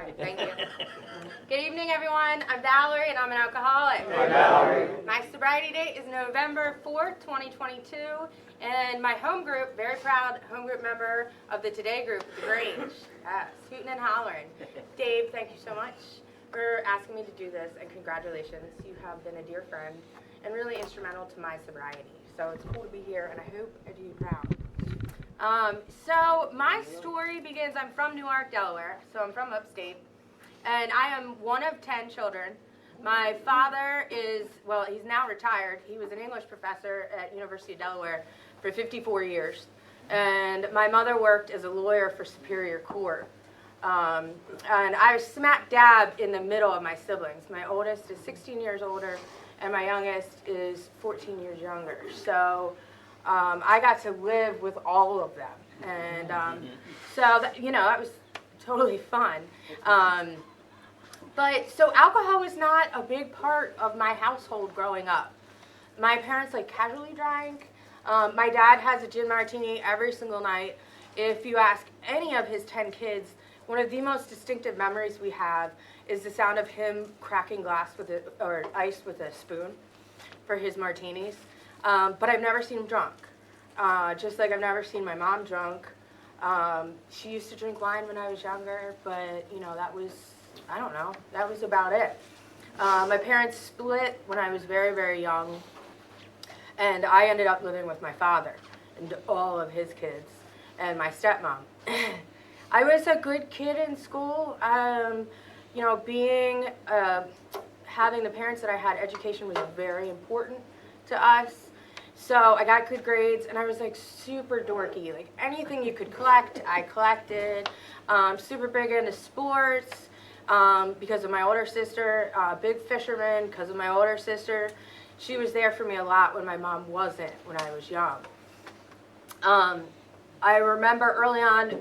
started. Thank you. Good evening, everyone. I'm Valerie, and I'm an alcoholic. Hi, Valerie. My sobriety date is November 4th, 2022, and my home group, very proud home group member of the Today group, The Grange. Yes, hooting and hollering. Dave, thank you so much for asking me to do this, and congratulations. You have been a dear friend and really instrumental to my sobriety. So it's cool to be here, and I hope I do you proud. So my story begins, I'm from Newark, Delaware, so I'm from upstate, and I am one of 10 children. My father is, well, he's now retired. He was an English professor at University of Delaware for 54 years, and my mother worked as a lawyer for Superior Court. And I was smack dab in the middle of my siblings. My oldest is 16 years older, and my youngest is 14 years younger. So I got to live with all of them, and so that, that was totally fun. But so alcohol was not a big part of my household growing up. My parents casually drank. My dad has a gin martini every single night. If you ask any of his 10 kids, one of the most distinctive memories we have is the sound of him cracking glass or ice with a spoon for his martinis. But I've never seen him drunk. Just like I've never seen my mom drunk. She used to drink wine when I was younger, but that was, I don't know, that was about it. My parents split when I was very, very young, and I ended up living with my father and all of his kids and my stepmom. I was a good kid in school. Having the parents that I had, education was very important to us. So I got good grades, and I was super dorky. Anything you could collect, I collected. Super big into sports because of my older sister. Big fisherman because of my older sister. She was there for me a lot when my mom wasn't when I was young. I remember early on,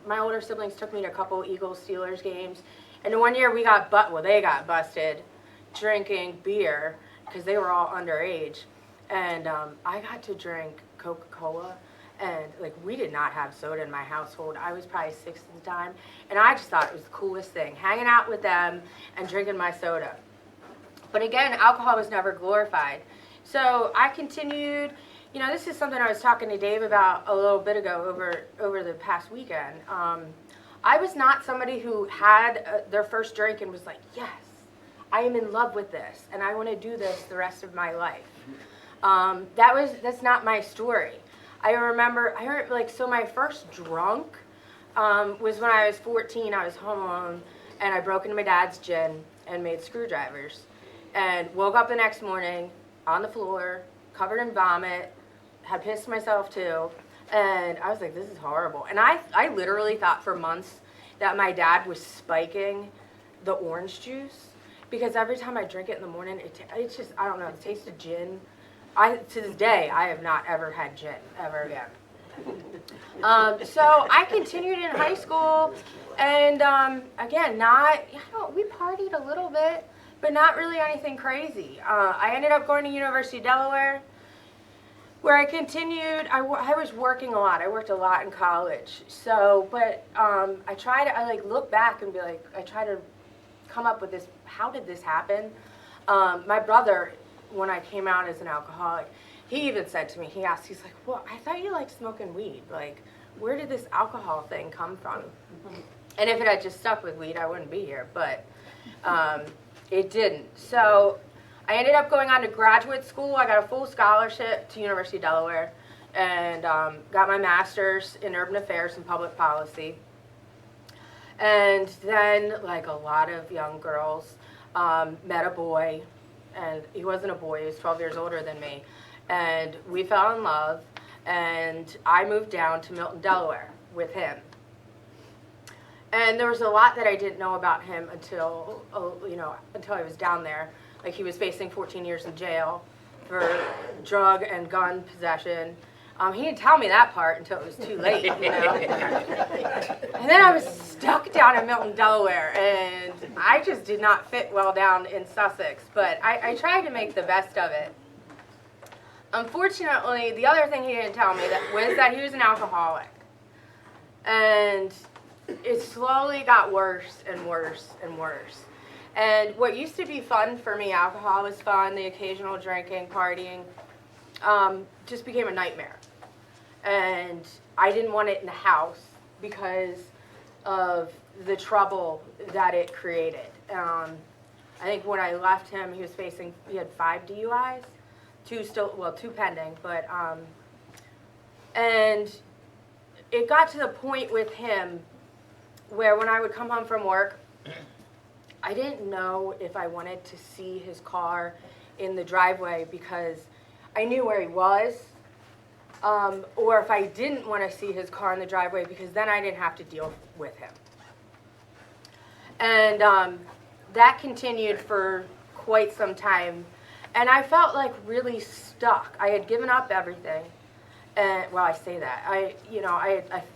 my older siblings took me to a couple Eagles-Steelers games, and one year they got busted drinking beer because they were all underage. And I got to drink Coca-Cola, and we did not have soda in my household. I was probably 6 at the time, and I just thought it was the coolest thing, hanging out with them and drinking my soda. But again, alcohol was never glorified. So I continued, this is something I was talking to Dave about a little bit ago over the past weekend. I was not somebody who had their first drink and was like, yes, I am in love with this, and I want to do this the rest of my life. That's not my story. I heard so my first drunk was when I was 14. I was home alone, and I broke into my dad's gin and made screwdrivers, and woke up the next morning on the floor, covered in vomit, had pissed myself too, and I was like, this is horrible. And I literally thought for months that my dad was spiking the orange juice, because every time I drink it in the morning, it's just, I don't know, the taste of gin. To this day, I have not ever had gin, ever again. So I continued in high school, and again, we partied a little bit, but not really anything crazy. I ended up going to University of Delaware, where I continued. I was working a lot. I worked a lot in college. So, but I look back and I try to come up with this, how did this happen? My brother, when I came out as an alcoholic, he even said to me, he's like, well, I thought you liked smoking weed. Where did this alcohol thing come from? And if it had just stuck with weed, I wouldn't be here, but it didn't. So I ended up going on to graduate school. I got a full scholarship to University of Delaware, and got my master's in urban affairs and public policy. And then, a lot of young girls, met a boy. And he wasn't a boy, he was 12 years older than me. And we fell in love, and I moved down to Milton, Delaware with him. And there was a lot that I didn't know about him until I was down there. He was facing 14 years in jail for drug and gun possession. He didn't tell me that part until it was too late, And then I was stuck down in Milton, Delaware, and I just did not fit well down in Sussex, but I tried to make the best of it. Unfortunately, the other thing he didn't tell me was that he was an alcoholic. And it slowly got worse and worse and worse. And what used to be fun for me, alcohol was fun, the occasional drinking, partying, just became a nightmare. And I didn't want it in the house because of the trouble that it created. I think when I left him, he had 5 DUIs, 2 pending, but, and it got to the point with him where when I would come home from work, I didn't know if I wanted to see his car in the driveway because I knew where he was, or if I didn't want to see his car in the driveway because then I didn't have to deal with him. And that continued for quite some time, and I felt like really stuck. I had given up everything, and well, I say that. I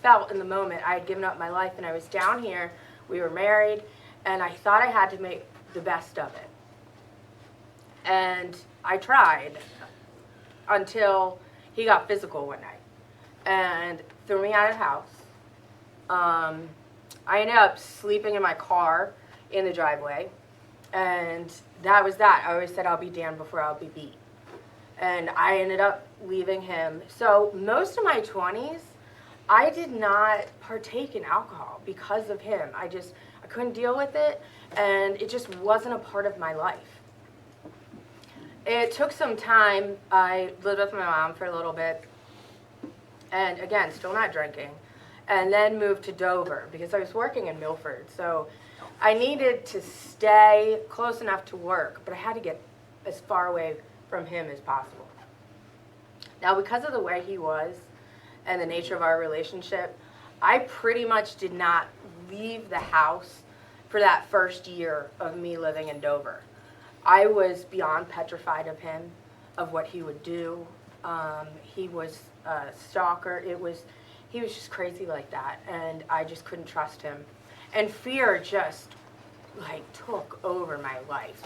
felt in the moment I had given up my life, and I was down here. We were married, and I thought I had to make the best of it. And I tried until he got physical one night and threw me out of the house. I ended up sleeping in my car in the driveway, and that was that. I always said I'll be damned before I'll be beat. And I ended up leaving him. So most of my 20s, I did not partake in alcohol because of him. I couldn't deal with it, and it just wasn't a part of my life. It took some time. I lived with my mom for a little bit, and again, still not drinking, and then moved to Dover because I was working in Milford. So I needed to stay close enough to work, but I had to get as far away from him as possible. Now, because of the way he was and the nature of our relationship, I pretty much did not leave the house for that first year of me living in Dover. I was beyond petrified of him, of what he would do. He was a stalker. He was just crazy like that, and I just couldn't trust him. And fear just took over my life.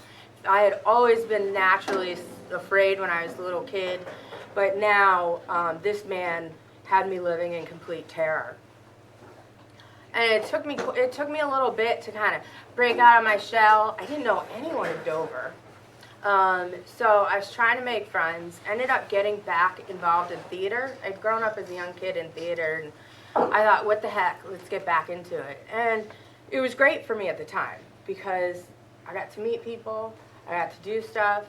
I had always been naturally afraid when I was a little kid, but now this man had me living in complete terror. And it took me a little bit to kind of break out of my shell. I didn't know anyone in Dover. So I was trying to make friends, ended up getting back involved in theater. I'd grown up as a young kid in theater, and I thought, what the heck, let's get back into it. And it was great for me at the time because I got to meet people, I got to do stuff.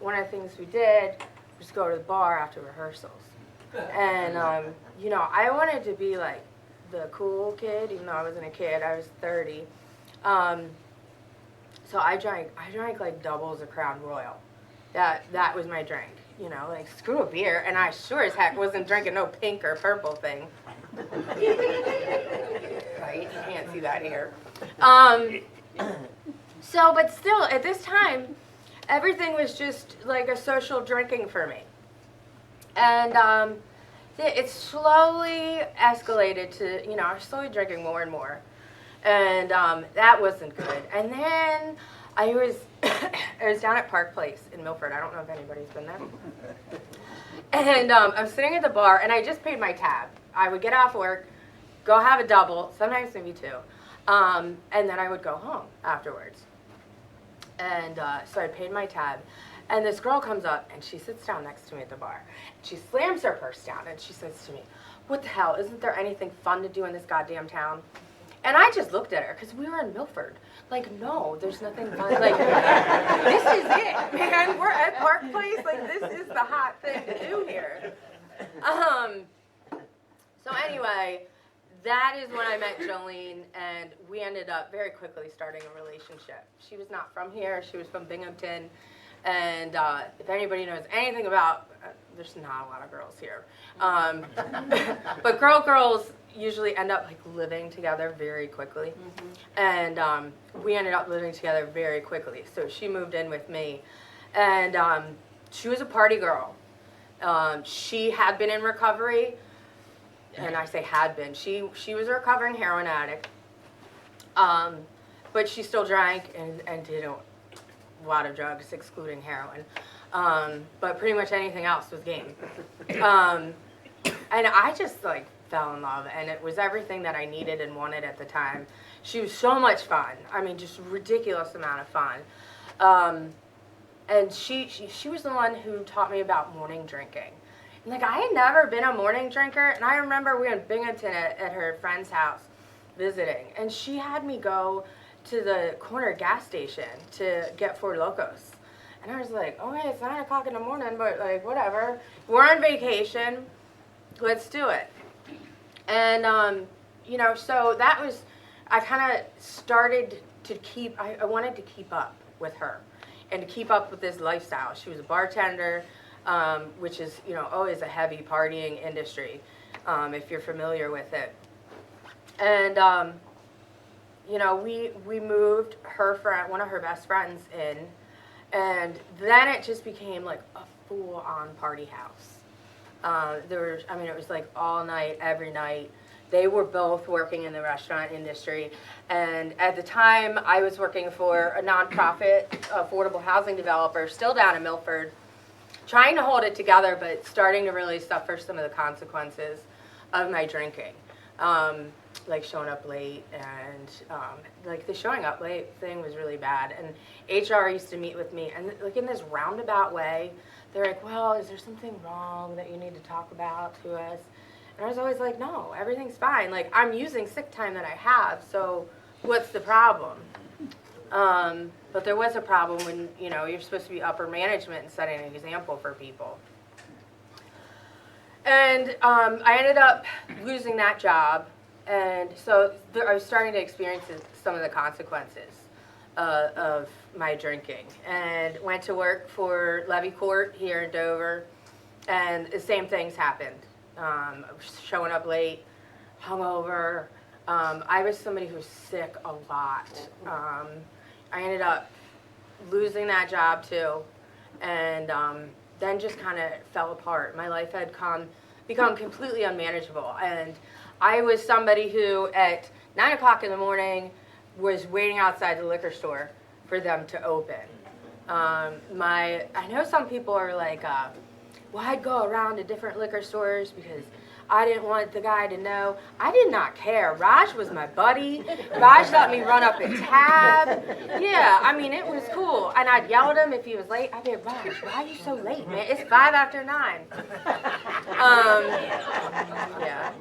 One of the things we did was go to the bar after rehearsals. And, I wanted to be like the cool kid, even though I wasn't a kid. I was 30. So I drank like doubles of Crown Royal. That was my drink, screw a beer. And I sure as heck wasn't drinking no pink or purple thing. Right, you can't see that here. But still, at this time, everything was just like a social drinking for me. And it slowly escalated to, I was slowly drinking more and more. And that wasn't good. And then I was down at Park Place in Milford. I don't know if anybody's been there. And I'm sitting at the bar, and I just paid my tab. I would get off work, go have a double, sometimes maybe 2, and then I would go home afterwards. And so I paid my tab. And this girl comes up, and she sits down next to me at the bar. She slams her purse down, and she says to me, "What the hell, isn't there anything fun to do in this goddamn town?" And I just looked at her, because we were in Milford. No, there's nothing fun. This is it, man. We're at Park Place. This is the hot thing to do here. So anyway, that is when I met Jolene, and we ended up very quickly starting a relationship. She was not from here. She was from Binghamton. And if anybody knows anything about, there's not a lot of girls here. But girls usually end up living together very quickly. Mm-hmm. And we ended up living together very quickly. So she moved in with me. And she was a party girl. She had been in recovery. And I say had been. She was a recovering heroin addict. But she still drank and did a lot of drugs, excluding heroin. But pretty much anything else was game. And I just fell in love, and it was everything that I needed and wanted at the time. She was so much fun. I mean, just ridiculous amount of fun. And she was the one who taught me about morning drinking. And like, I had never been a morning drinker, and I remember we were in Binghamton at her friend's house visiting, and she had me go to the corner gas station to get Four Locos. And I was like, okay, it's 9 o'clock in the morning, but like, whatever. We're on vacation, let's do it. And, you know, so that was, I kind of started to keep, I wanted to keep up with her and to keep up with this lifestyle. She was a bartender, which is, you know, always a heavy partying industry, if you're familiar with it. And, you know, we moved her friend, one of her best friends in, and then it just became like a full-on party house. It was like all night, every night. They were both working in the restaurant industry, and at the time I was working for a nonprofit affordable housing developer, still down in Milford, trying to hold it together, but starting to really suffer some of the consequences of my drinking. Like showing up late, and like the showing up late thing was really bad. And HR used to meet with me, and like in this roundabout way, they're like, well, is there something wrong that you need to talk about to us? And I was always like, no, everything's fine. Like, I'm using sick time that I have, so what's the problem? But there was a problem when, you know, you're supposed to be upper management and setting an example for people. And I ended up losing that job. And so I was starting to experience some of the consequences of my drinking, and went to work for Levy Court here in Dover, and the same things happened. Showing up late, hungover. I was somebody who was sick a lot. I ended up losing that job too, and then just kind of fell apart. My life had become completely unmanageable, and I was somebody who at 9 o'clock in the morning was waiting outside the liquor store for them to open. I know some people are like, well, I'd go around to different liquor stores because I didn't want the guy to know. I did not care. Raj was my buddy. Raj let me run up and tab. Yeah, I mean, it was cool. And I'd yell at him if he was late. I'd be like, Raj, why are you so late, man? It's 5 after 9. Yeah.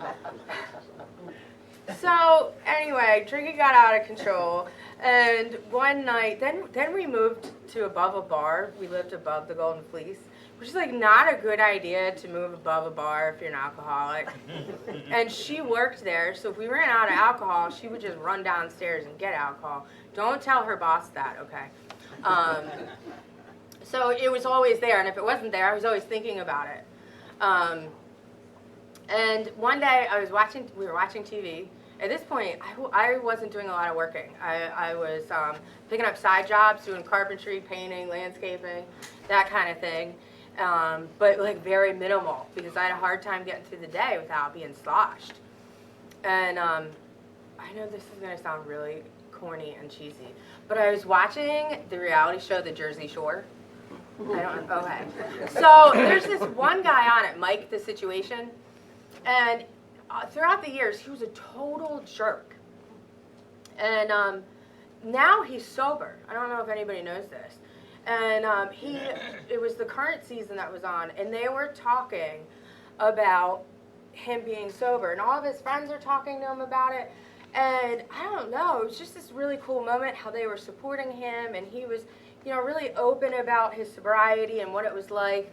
So anyway, drinking got out of control, and one night, then we moved to above a bar. We lived above the Golden Fleece, which is like not a good idea to move above a bar if you're an alcoholic. And she worked there, so if we ran out of alcohol, she would just run downstairs and get alcohol. Don't tell her boss that, okay? So it was always there, and if it wasn't there, I was always thinking about it. And one day we were watching TV. At this point, I wasn't doing a lot of working. I was picking up side jobs, doing carpentry, painting, landscaping, that kind of thing. But like very minimal, because I had a hard time getting through the day without being sloshed. And I know this is gonna sound really corny and cheesy, but I was watching the reality show, The Jersey Shore. Okay. So there's this one guy on it, Mike the Situation. And throughout the years, he was a total jerk. And now he's sober. I don't know if anybody knows this. And it was the current season that was on, and they were talking about him being sober. And all of his friends are talking to him about it. And I don't know, it was just this really cool moment how they were supporting him, and he was, you know, really open about his sobriety and what it was like.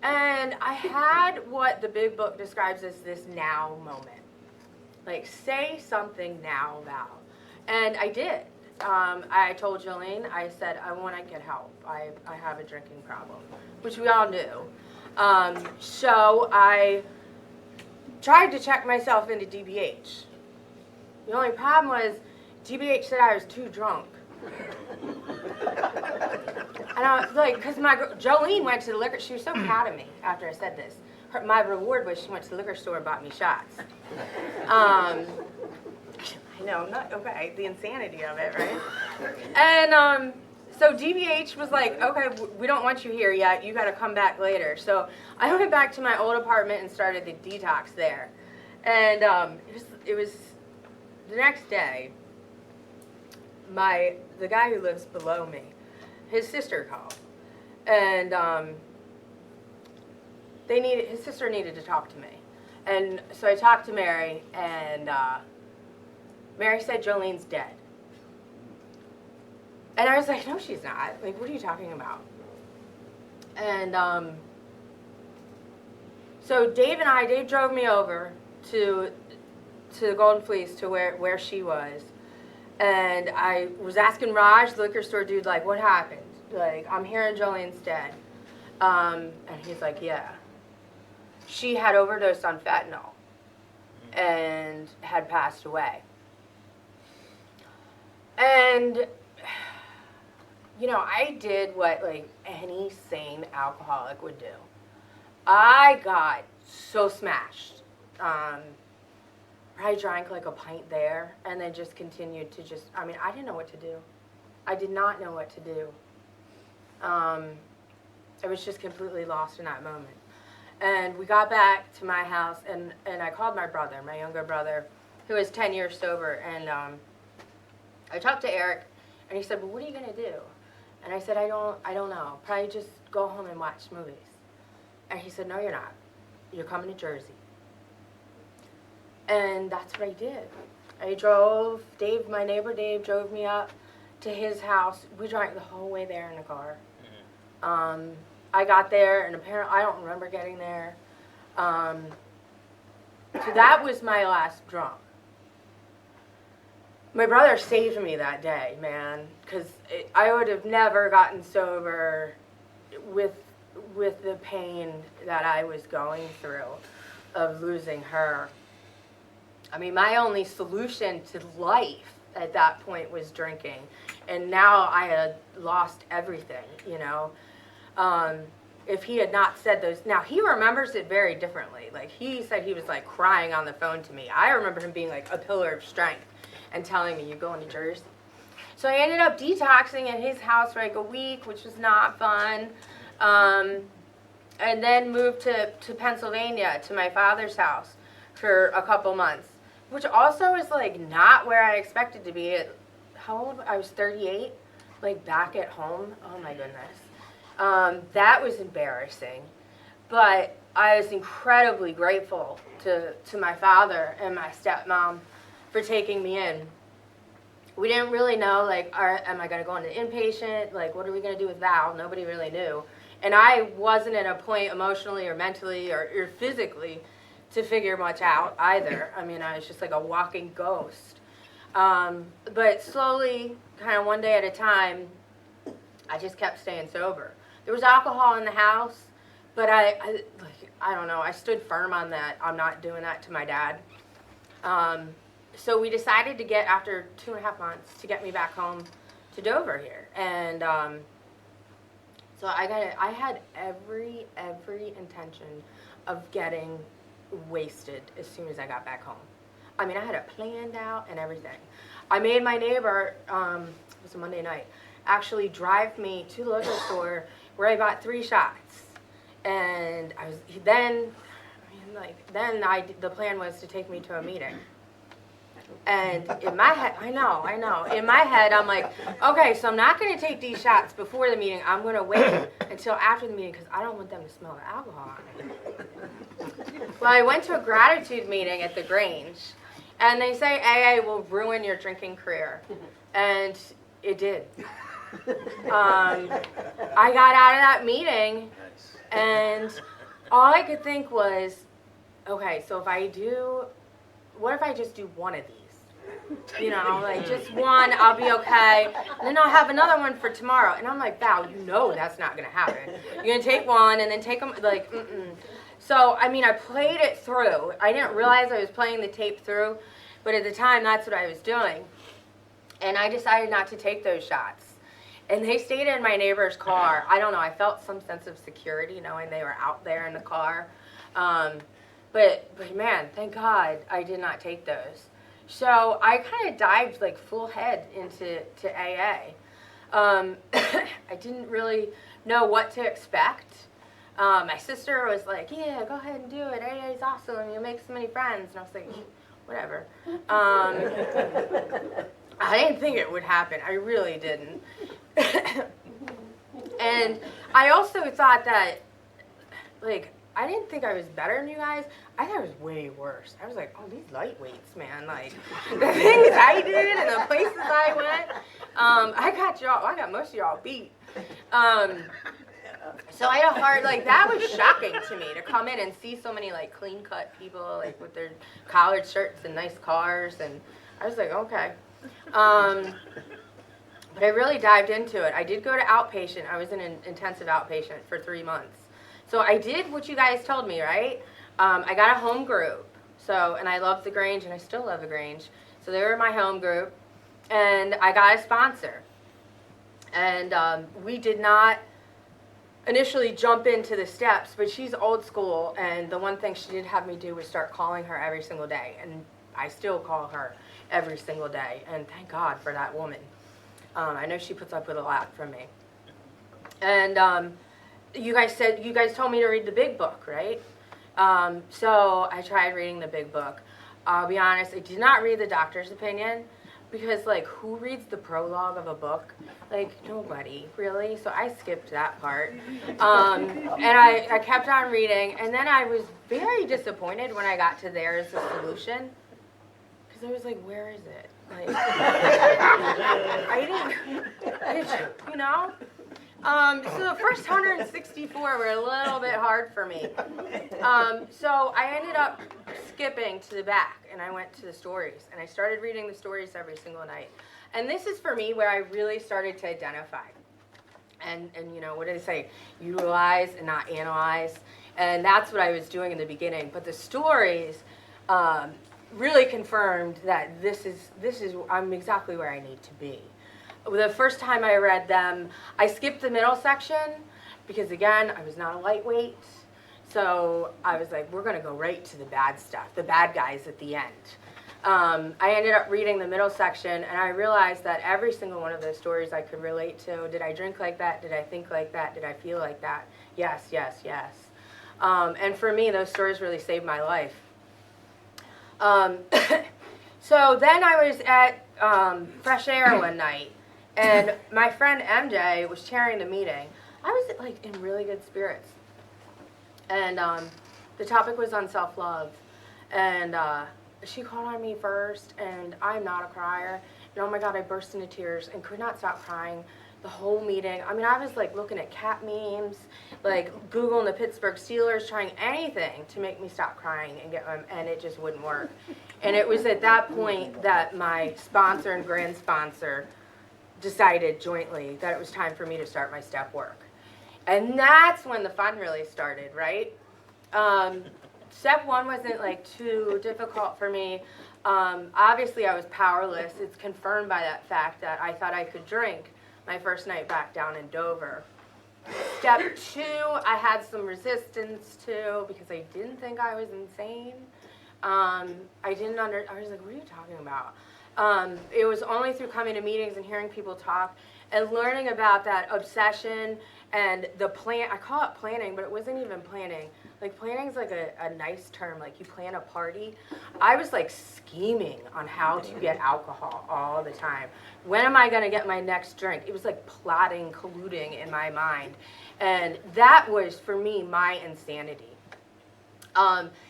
And I had what the big book describes as this now moment. Like, say something now, Val. And I did. I told Jolene, I said, I want to get help. I have a drinking problem, which we all knew. So I tried to check myself into DBH. The only problem was DBH said I was too drunk. And I was like, because Jolene went to the liquor, she was so proud of me after I said this. My reward was she went to the liquor store and bought me shots. I know, not okay, the insanity of it, right? And so DBH was like, okay, we don't want you here yet, you gotta come back later. So I went back to my old apartment and started the detox there. And it was the next day. The guy who lives below me, his sister called, and his sister needed to talk to me, and so I talked to Mary, and Mary said Jolene's dead, and I was like, no, she's not. Like, what are you talking about? And so Dave drove me over to the Golden Fleece, to where she was. And I was asking Raj, the liquor store dude, like, what happened? Like, I'm hearing Jolene's dead. And he's like, yeah. She had overdosed on fentanyl and had passed away. And, you know, I did what, like, any sane alcoholic would do. I got so smashed. I drank like a pint there, and then just continued to I didn't know what to do. I did not know what to do. I was just completely lost in that moment. And we got back to my house, and I called my brother, my younger brother, who was 10 years sober, and I talked to Eric, and he said, well, what are you going to do? And I said, I don't know. Probably just go home and watch movies. And he said, no, you're not. You're coming to Jersey. And that's what I did. I drove, my neighbor Dave drove me up to his house. We drank the whole way there in the car. I got there, and apparently, I don't remember getting there. So that was my last drunk. My brother saved me that day, man, because I would have never gotten sober with the pain that I was going through of losing her. I mean, my only solution to life at that point was drinking, and now I had lost everything, you know. If he had not said those, now he remembers it very differently. Like, he said he was like crying on the phone to me. I remember him being like a pillar of strength and telling me, you're going to Jersey. So I ended up detoxing at his house for like a week, which was not fun. And then moved to Pennsylvania, to my father's house for a couple months, which also is like not where I expected to be. How old? I was 38, like back at home. Oh my goodness. That was embarrassing, but I was incredibly grateful to my father and my stepmom for taking me in. We didn't really know, like, am I going to go into inpatient? Like, what are we going to do with Val? Nobody really knew. And I wasn't at a point emotionally or mentally or physically to figure much out either. I mean, I was just like a walking ghost. But slowly, kind of one day at a time, I just kept staying sober. There was alcohol in the house, but I don't know, I stood firm on that. I'm not doing that to my dad. So we decided to get, after 2.5 months, to get me back home to Dover here. And so I had every intention of getting wasted as soon as I got back home. I mean, I had it planned out and everything. I made my neighbor, it was a Monday night, actually drive me to the liquor store where I bought 3 shots. And the plan was to take me to a meeting. And in my head, I know. In my head, I'm like, okay, so I'm not going to take these shots before the meeting. I'm going to wait until after the meeting because I don't want them to smell the alcohol on me. Well, I went to a gratitude meeting at the Grange, and they say AA will ruin your drinking career. And it did. I got out of that meeting, and all I could think was, okay, so what if I just do one of these? You know, like just one, I'll be okay. And then I'll have another one for tomorrow. And I'm like, Val, you know that's not going to happen. You're going to take one and then take them, like, So, I mean, I played it through. I didn't realize I was playing the tape through, but at the time, that's what I was doing. And I decided not to take those shots. And they stayed in my neighbor's car. I don't know, I felt some sense of security knowing they were out there in the car. But man, thank God I did not take those. So I kind of dived like full head into AA. I didn't really know what to expect. My sister was like, yeah, go ahead and do it. AA's awesome. You'll make so many friends. And I was like, whatever. I didn't think it would happen. I really didn't. And I also thought that, like, I didn't think I was better than you guys. I thought I was way worse. I was like, oh, these lightweights, man. Like, the things I did and the places I went. I got most of y'all beat. So I had a hard, like, that was shocking to me to come in and see so many, like, clean-cut people, like, with their collared shirts and nice cars. And I was like, okay. But I really dived into it. I did go to outpatient. I was in an intensive outpatient for 3 months. So I did what you guys told me, right? I got a home group. So, and I loved the Grange, and I still love the Grange. So they were my home group. And I got a sponsor. And we did not initially jump into the steps, but she's old school. And the one thing she did have me do was start calling her every single day. And I still call her every single day. And thank God for that woman. I know she puts up with a lot from me. And you guys told me to read the big book, right? So I tried reading the big book. I'll be honest, I did not read the doctor's opinion because, like, who reads the prologue of a book? Like, nobody, really. So I skipped that part. And I kept on reading, and then I was very disappointed when I got to There's a Solution, because I was like, where is it? Like, I didn't, you know? So the first 164 were a little bit hard for me. So I ended up skipping to the back, and I went to the stories, and I started reading the stories every single night. And this is for me where I really started to identify. And you know, what do they say? Utilize and not analyze. And that's what I was doing in the beginning. But the stories really confirmed that this is I'm exactly where I need to be. The first time I read them, I skipped the middle section because, again, I was not a lightweight. So I was like, we're going to go right to the bad stuff, the bad guys at the end. I ended up reading the middle section, and I realized that every single one of those stories I could relate to. Did I drink like that? Did I think like that? Did I feel like that? Yes, yes, yes. And for me, those stories really saved my life. So then I was at Fresh Air one night, and my friend MJ was chairing the meeting. I was, like, in really good spirits. And the topic was on self-love. And she called on me first, and I'm not a crier. And oh my God, I burst into tears and could not stop crying the whole meeting. I mean, I was like looking at cat memes, like Googling the Pittsburgh Steelers, trying anything to make me stop crying and it just wouldn't work. And it was at that point that my sponsor and grand sponsor decided jointly that it was time for me to start my step work. And that's when the fun really started, right? Step one wasn't like too difficult for me. Obviously I was powerless. It's confirmed by that fact that I thought I could drink my first night back down in Dover. Step two, I had some resistance to because I didn't think I was insane. I was like, what are you talking about? It was only through coming to meetings and hearing people talk and learning about that obsession and the plan. I call it planning, but it wasn't even planning. Like, planning is like a nice term, like you plan a party. I was like scheming on how to get alcohol all the time. When am I gonna get my next drink? It was like plotting, colluding in my mind. And that was, for me, my insanity.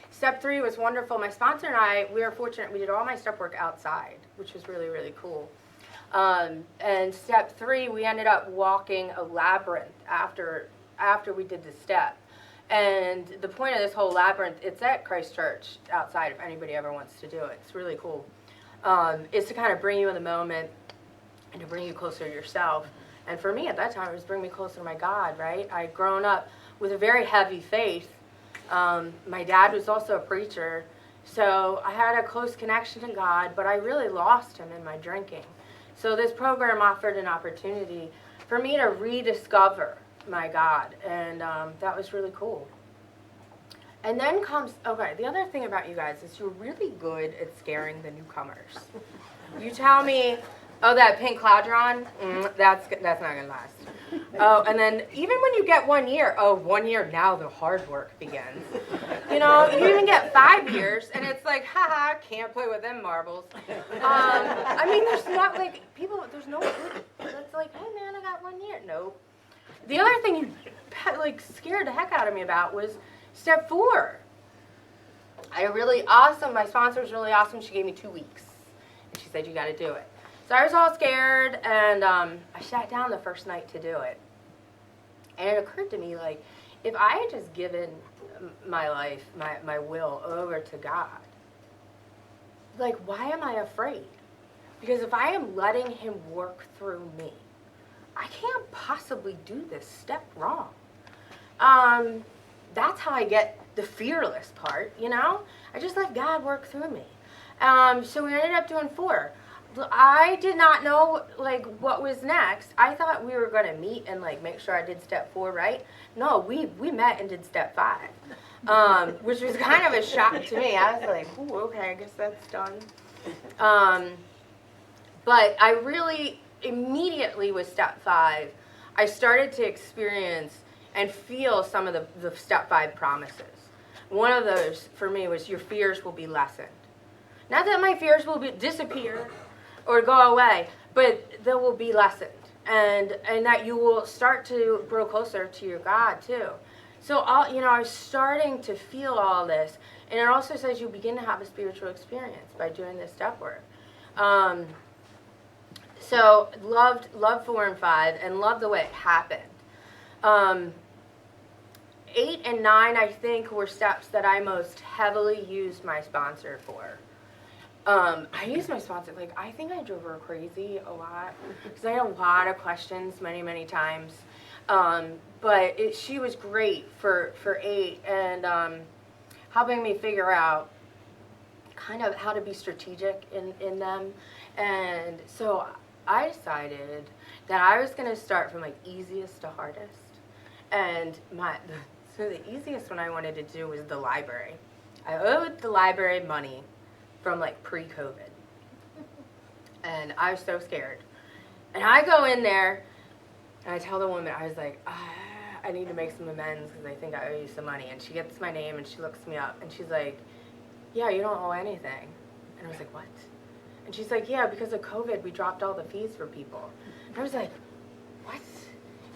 Step three was wonderful. My sponsor and I, we were fortunate, we did all my step work outside, which was really, really cool. And step three, we ended up walking a labyrinth after we did the step. And the point of this whole labyrinth, it's at Christ Church outside if anybody ever wants to do it. It's really cool. It's to kind of bring you in the moment and to bring you closer to yourself. And for me at that time, it was bring me closer to my God, right? I'd grown up with a very heavy faith. My dad was also a preacher, so I had a close connection to God, but I really lost him in my drinking. So this program offered an opportunity for me to rediscover my God, and that was really cool. And then comes, okay, the other thing about you guys is you're really good at scaring the newcomers. You tell me, Oh, that pink cloud you're on? That's not gonna last. Oh, and then even when you get 1 year, 1 year, now the hard work begins. You know, you even get 5 years, and it's like, haha, can't play with them marbles. I mean, there's not like people. There's no. It's like, hey man, I got 1 year. Nope. The other thing you like scared the heck out of me about was step 4. My sponsor was really awesome. She gave me 2 weeks, and she said, you got to do it. So I was all scared, and I sat down the first night to do it. And it occurred to me, like, if I had just given my life, my will over to God, like, why am I afraid? Because if I am letting him work through me, I can't possibly do this step wrong. That's how I get the fearless part, you know? I just let God work through me. So we ended up doing 4. I did not know, like, what was next. I thought we were going to meet and, like, make sure I did step 4 right. No, we met and did step 5, which was kind of a shock to me. I was like, ooh, okay, I guess that's done. But I really, immediately with step 5, I started to experience and feel some of the step 5 promises. One of those, for me, was your fears will be lessened. Not that my fears will disappear or go away, but they will be lessened, and that you will start to grow closer to your God too. So I was starting to feel all this, and it also says you begin to have a spiritual experience by doing this step work. So loved 4 and 5, and loved the way it happened. 8 and 9, I think, were steps that I most heavily used my sponsor for. I used my sponsor, like, I think I drove her crazy a lot, because I had a lot of questions many times, but she was great for 8, and helping me figure out kind of how to be strategic in them. And so I decided that I was going to start from, like, easiest to hardest, and so the easiest one I wanted to do was the library. I owed the library money from, like, pre-COVID. And I was so scared. And I go in there, and I tell the woman, I was like, I need to make some amends because I think I owe you some money. And she gets my name, and she looks me up, and she's like, yeah, you don't owe anything. And I was like, what? And she's like, yeah, because of COVID, we dropped all the fees for people. And I was like, what?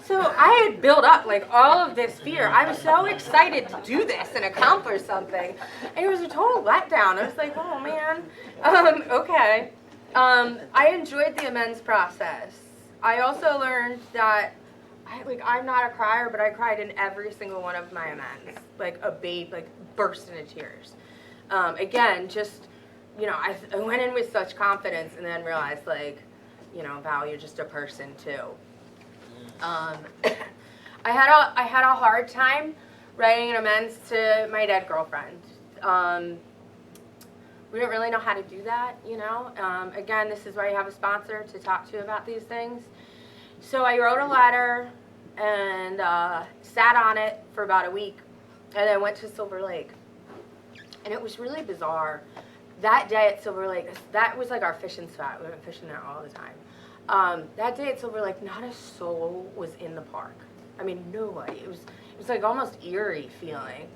So I had built up, like, all of this fear. I was so excited to do this and accomplish something. And it was a total letdown. I was like, oh, man. Okay. I enjoyed the amends process. I also learned that, I'm not a crier, but I cried in every single one of my amends. Like a babe, like, burst into tears. Again, just, I went in with such confidence and then realized, like, Val, you're just a person, too. I had a hard time writing an amends to my dead girlfriend. We didn't really know how to do that, Again, this is why you have a sponsor to talk to about these things. So I wrote a letter and sat on it for about a week, and then went to Silver Lake. And it was really bizarre. That day at Silver Lake, that was like our fishing spot. We went fishing there all the time. That day at Silver Lake, not a soul was in the park. I mean, nobody. It was like almost eerie feeling.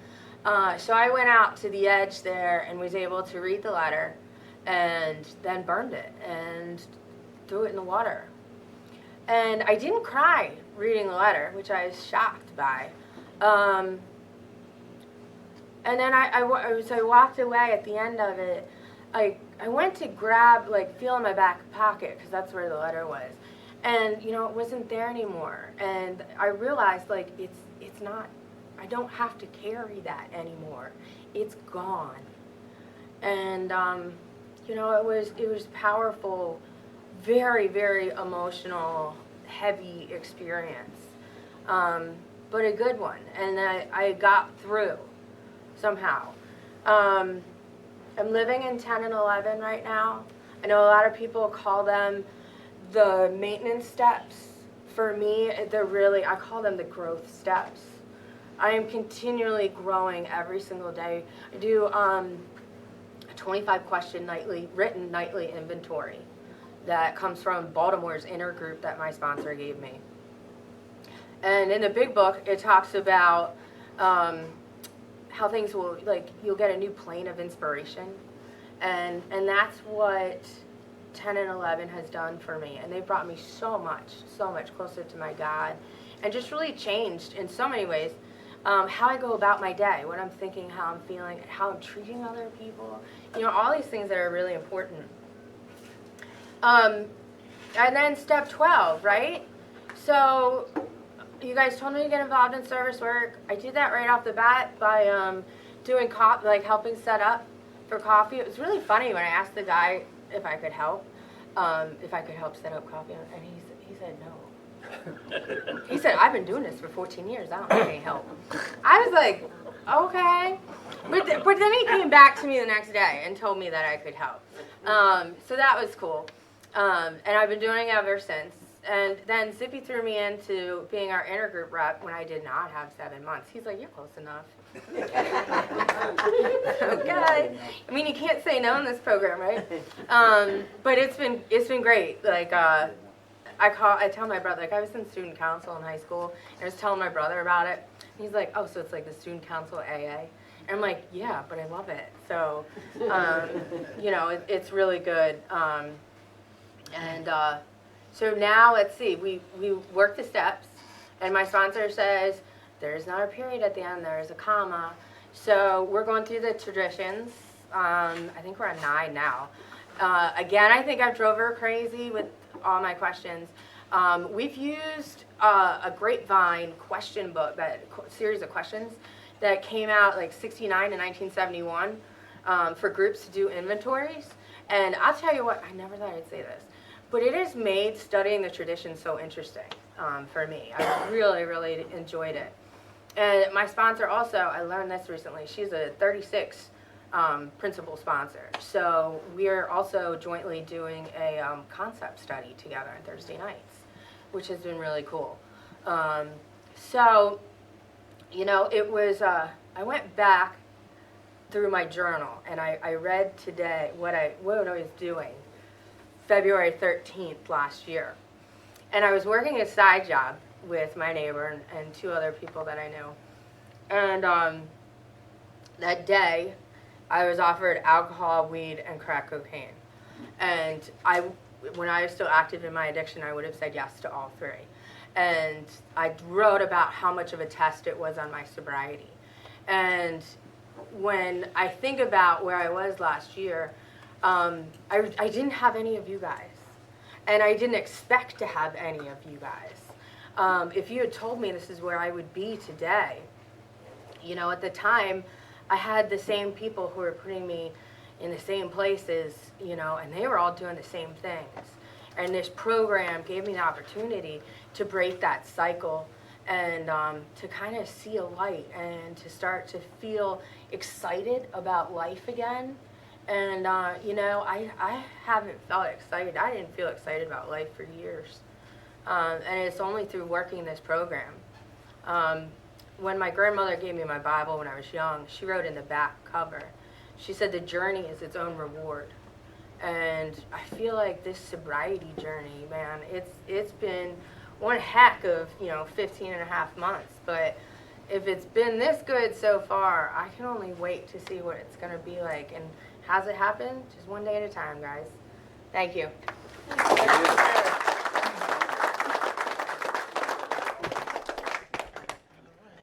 So I went out to the edge there and was able to read the letter, and then burned it and threw it in the water. And I didn't cry reading the letter, which I was shocked by. And then I walked away at the end of it. I went to grab, feel in my back pocket, because that's where the letter was. And, it wasn't there anymore. And I realized, it's not, I don't have to carry that anymore. It's gone. And, it was powerful, very, very emotional, heavy experience. But a good one. And I got through somehow. I'm living in 10 and 11 right now. I know a lot of people call them the maintenance steps. For me, I call them the growth steps. I am continually growing every single day. I do a 25-question written nightly inventory. that comes from Baltimore's inner group that my sponsor gave me. And in the big book, it talks about how things will, like, you'll get a new plane of inspiration. And that's what 10 and 11 has done for me. And they brought me so much closer to my God. And just really changed in so many ways how I go about my day, what I'm thinking, how I'm feeling, how I'm treating other people. You know, all these things that are really important. And then step 12, right? So you guys told me to get involved in service work. I did that right off the bat by doing helping set up for coffee. It was really funny when I asked the guy if I could help set up coffee, and he said no. He said, I've been doing this for 14 years. I don't need any help. I was like, okay. But then he came back to me the next day and told me that I could help. So that was cool. And I've been doing it ever since. And then Zippy threw me into being our intergroup rep when I did not have 7 months. He's like, you're close enough. Okay. I mean, you can't say no in this program, right? But it's been great. Like, I tell my brother, like, I was in student council in high school, and I was telling my brother about it. And he's like, oh, so it's like the student council AA? And I'm like, yeah, but I love it. So, you know, it's really good. So now, let's see, we work the steps, and my sponsor says, there's not a period at the end, there's a comma. So we're going through the traditions. I think we're on 9 now. Again, I think I drove her crazy with all my questions. We've used a Grapevine question book, series of questions that came out like 69 to 1971 for groups to do inventories. And I'll tell you what, I never thought I'd say this, but it has made studying the tradition so interesting for me. I really, really enjoyed it. And my sponsor also, I learned this recently, she's a 36 principal sponsor. So we're also jointly doing a concept study together on Thursday nights, which has been really cool. So, you know, it was, I went back through my journal and I read today what I was doing February 13th last year. And I was working a side job with my neighbor and 2 other people that I knew. And that day, I was offered alcohol, weed, and crack cocaine. And when I was still active in my addiction, I would have said yes to all 3. And I wrote about how much of a test it was on my sobriety. And when I think about where I was last year, I didn't have any of you guys. And I didn't expect to have any of you guys. If you had told me this is where I would be today, you know, at the time, I had the same people who were putting me in the same places, you know, and they were all doing the same things. And this program gave me the opportunity to break that cycle and to kind of see a light and to start to feel excited about life again. And, you know, I haven't felt excited. I didn't feel excited about life for years. And it's only through working this program. When my grandmother gave me my Bible when I was young, she wrote in the back cover, she said the journey is its own reward. And I feel like this sobriety journey, man, it's been one heck of, you know, 15 and a half months. But if it's been this good so far, I can only wait to see what it's going to be like. And has it happened? Just one day at a time, guys. Thank you.